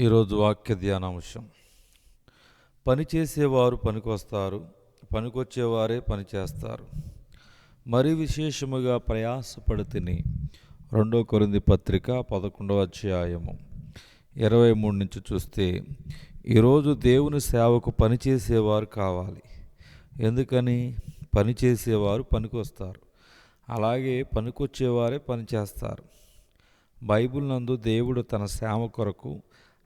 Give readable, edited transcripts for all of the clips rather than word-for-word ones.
ఈరోజు వాక్య ధ్యానాంశం. పనిచేసేవారు పనికొస్తారు, పనికొచ్చేవారే పనిచేస్తారు. మరి విశేషముగా ప్రయాసపడితిని. 2 కొరింథీ పత్రిక 11వ అధ్యాయము 23 నుంచి చూస్తే, ఈరోజు దేవుని సేవకు పనిచేసేవారు కావాలి. ఎందుకని? పనిచేసేవారు పనికొస్తారు, అలాగే పనికొచ్చేవారే పనిచేస్తారు. బైబిల్ నందు దేవుడు తన సేవ కొరకు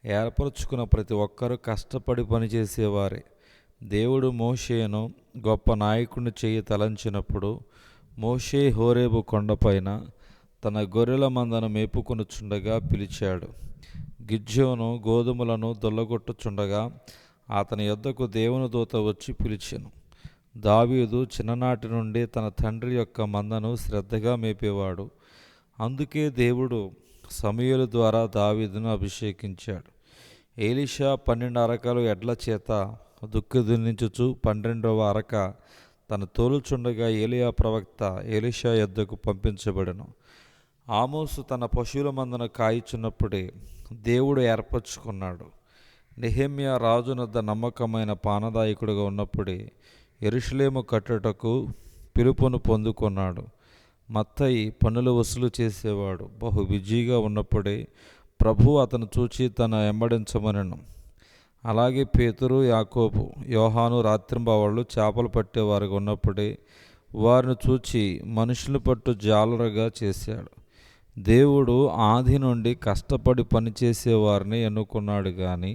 ఏర్పరచుకున్న ప్రతి ఒక్కరూ కష్టపడి పనిచేసేవారే. దేవుడు మోషేను గొప్ప నాయకుడిని చేయి తలంచినప్పుడు మోషే హోరేబు కొండపైన తన గొర్రెల మందను మేపుకొనుచుండగా పిలిచాడు. గిద్యోను గోధుమలను దొల్లగొట్టుచుండగా అతని యొద్దకు దేవుని దూత వచ్చి పిలిచెను. దావీదు చిన్ననాటి నుండి తన తండ్రి యొక్క మందను శ్రద్ధగా మేపేవాడు. అందుకే దేవుడు సమూయేలు ద్వారా దావీదును అభిషేకించాడు. ఎలీషా 12 అరకలు ఎడ్ల చేత దుక్కి దున్నించుచు 12వ అరక తన తోలుచుండగా ఏలియా ప్రవక్త ఎలీషా యొద్దకు పంపించబడెను. ఆమోసు తన పశువుల మందను కాయిచున్నప్పుడే దేవుడు ఏర్పరచుకున్నాడు. నెహెమ్యా రాజునొద్ద నమ్మకమైన పానదాయకుడిగా ఉన్నప్పుడే యెరూషలేము కట్టుటకు పిలుపును పొందుకున్నాడు. మత్తయి పన్నులు వసూలు చేసేవాడు. బహు బిజీగా ఉన్నప్పుడే ప్రభు అతను చూచి తన వెంబడించమనెను. అలాగే పేతురు, యాకోబు, యోహాను రాత్రింబవళ్ళు చేపలు పట్టేవారుగా ఉన్నప్పుడే వారిని చూచి మనుషులు పట్టు జాలరుగా చేశాడు. దేవుడు ఆది నుండి కష్టపడి పనిచేసేవారిని ఎన్నుకున్నాడు కానీ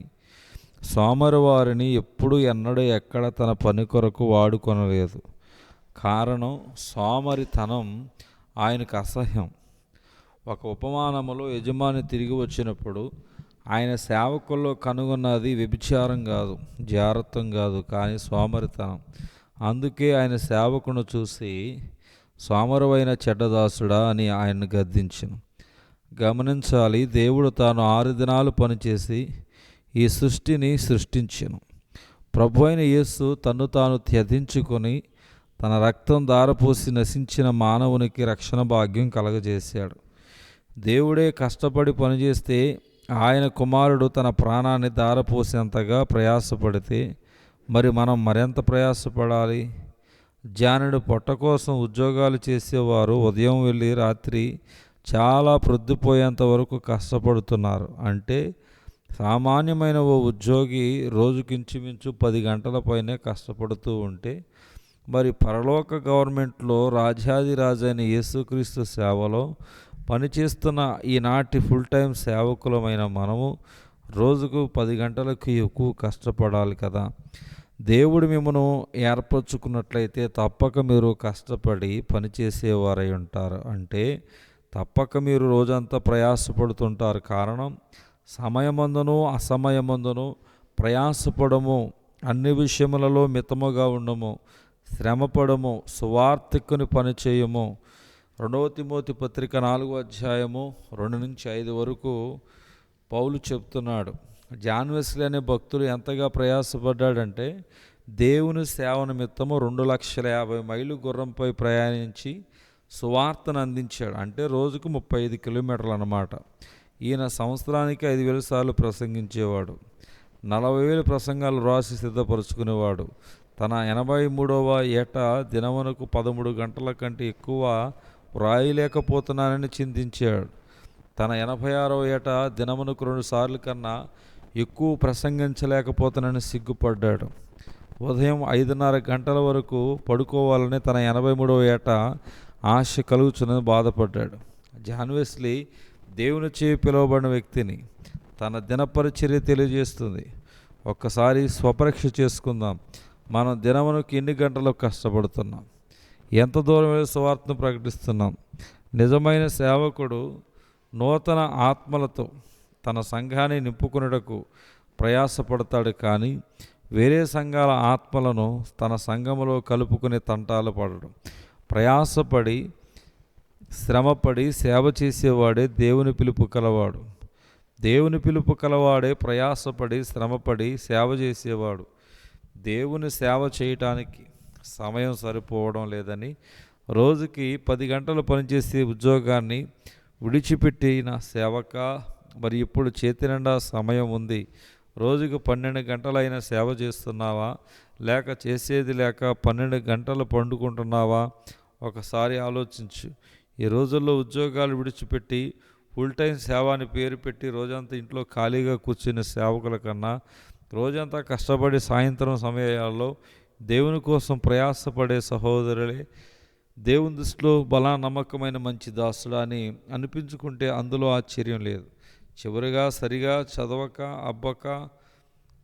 సోమరివారిని ఎప్పుడు ఎన్నడూ ఎక్కడ తన పని కొరకు వాడుకొనలేదు. కారణం, సోమరితనం ఆయనకు అసహ్యం. ఒక ఉపమానములో యజమాని తిరిగి వచ్చినప్పుడు ఆయన సేవకుల్లో కనుగొన్నది వ్యభిచారం కాదు, జారత్వం కాదు, కానీ సోమరితనం. అందుకే ఆయన సేవకును చూసి సోమరువైన చెడ్డదాసుడా అని ఆయన్ను గద్దించెను. గమనించాలి, దేవుడు తాను 6 దినాలు పనిచేసి ఈ సృష్టిని సృష్టించెను. ప్రభు అయిన యేసు తన్ను తాను త్యజించుకొని తన రక్తం ధారపోసి నశించిన మానవునికి రక్షణ భాగ్యం కలగజేశాడు. దేవుడే కష్టపడి పనిచేస్తే ఆయన కుమారుడు తన ప్రాణాన్ని ధారపోసేంతగా ప్రయాసపడితే మరి మనం మరింత ప్రయాసపడాలి. జానుడు పొట్ట కోసం ఉద్యోగాలు చేసేవారు ఉదయం వెళ్ళి రాత్రి చాలా ప్రొద్దుపోయేంత వరకు కష్టపడుతున్నారు. అంటే సామాన్యమైన ఓ ఉద్యోగి రోజుకి ఇంచుమించు 10 గంటల పైనే కష్టపడుతూ ఉంటే, మరి పరలోక గవర్నమెంట్లో రాజాదిరాజైన యేసుక్రీస్తు సేవలో పనిచేస్తున్న ఈనాటి ఫుల్ టైం సేవకులమైన మనము రోజుకు 10 గంటలకు ఎక్కువ కష్టపడాలి కదా. దేవుడు మిమ్మను ఏర్పరచుకున్నట్లయితే తప్పక మీరు కష్టపడి పనిచేసేవారై ఉంటారు. అంటే తప్పక మీరు రోజంతా ప్రయాసపడుతుంటారు. కారణం, సమయమందును అసమయమందును ప్రయాసపడము, అన్ని విషయములలో మితముగా ఉండము, శ్రమపడము, సువార్తికుని పనిచేయము. 2 తిమోతి పత్రిక 4వ అధ్యాయము 2 నుంచి 5 వరకు పౌలు చెప్తున్నాడు. జాన్ వెస్లీ అనే భక్తుడు ఎంతగా ప్రయాసపడ్డాడంటే దేవుని సేవ నిమిత్తము 2,50,000 మైళ్ళు గుర్రంపై ప్రయాణించి సువార్తను అందించాడు. అంటే రోజుకు 35 కిలోమీటర్లు అన్నమాట. ఈయన సంవత్సరానికి 5,000 సార్లు ప్రసంగించేవాడు. 40,000 ప్రసంగాలు రాసి సిద్ధపరుచుకునేవాడు. తన 83వ ఏట దినమునకు 13 గంటల కంటే ఎక్కువ వ్రాయలేకపోతున్నానని చింతించాడు. తన 86వ ఏట దినమునకు 2 సార్లు కన్నా ఎక్కువ ప్రసంగించలేకపోతానని సిగ్గుపడ్డాడు. ఉదయం 5:30 గంటల వరకు పడుకోవాలని తన 83వ ఏట ఆశ కలుగుచున్నది బాధపడ్డాడు. జాన్ వెస్లీ దేవునిచే పిలువబడిన వ్యక్తిని. తన దినపరిచర్య తెలియజేస్తుంది. ఒక్కసారి స్వపరీక్ష చేసుకుందాం. మనం దినమునకు ఎన్ని గంటలు కష్టపడుతున్నాం? ఎంత దూరం వెళ్ళి సువార్తను ప్రకటిస్తున్నాం? నిజమైన సేవకుడు నూతన ఆత్మలతో తన సంఘాన్ని నింపుకున్నటకు ప్రయాసపడతాడు, కానీ వేరే సంఘాల ఆత్మలను తన సంఘములో కలుపుకునే తంటాలు పడడు. ప్రయాసపడి శ్రమపడి సేవ చేసేవాడే దేవుని పిలుపు కలవాడు. దేవుని పిలుపు కలవాడే ప్రయాసపడి శ్రమపడి సేవ చేసేవాడు. దేవుని సేవ చేయటానికి సమయం సరిపోవడం లేదని రోజుకి 10 గంటలు పనిచేసే ఉద్యోగాన్ని విడిచిపెట్టిన సేవక మరి ఇప్పుడు చేతి నిండా సమయం ఉంది. రోజుకు 12 గంటలైనా సేవ చేస్తున్నావా? లేక చేసేది లేక 12 గంటలు పండుకుంటున్నావా? ఒకసారి ఆలోచించు. ఈ రోజుల్లో ఉద్యోగాలు విడిచిపెట్టి ఫుల్ టైం సేవ అని పేరు పెట్టి రోజంతా ఇంట్లో ఖాళీగా కూర్చునే సేవకుల కన్నా రోజంతా కష్టపడి సాయంత్రం సమయాల్లో దేవుని కోసం ప్రయాసపడే సహోదరులే దేవుని దృష్టిలో బలా నమ్మకమైన మంచి దాసుడా అని అనిపించుకుంటే అందులో ఆశ్చర్యం లేదు. చివరిగా సరిగా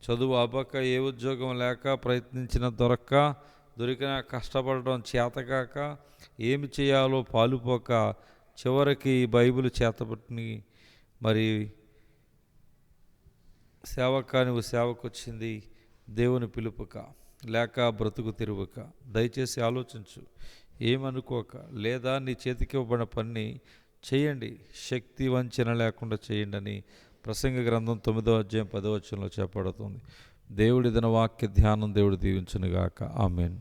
చదువు అబ్బక ఏ ఉద్యోగం లేక ప్రయత్నించిన దొరికిన కష్టపడడం చేతకాక ఏమి చేయాలో పాలుపోక చివరికి బైబిల్ చేతపట్టుని మరి నువ్వు సేవకొచ్చింది దేవుని పిలుపుక లేక బ్రతుకు తెరువుక? దయచేసి ఆలోచించు, ఏమనుకోక. లేదా నీ చేతికి ఇవ్వబడిన పని చేయండి, శక్తి వంచన లేకుండా చేయండి అని ప్రసంగ గ్రంథం 9వ అధ్యాయం 10వ వచనంలో చెప్పబడుతుంది. దేవుడి దిన వాక్య ధ్యానం దేవుడు దీవించునుగాక. ఆమేన్.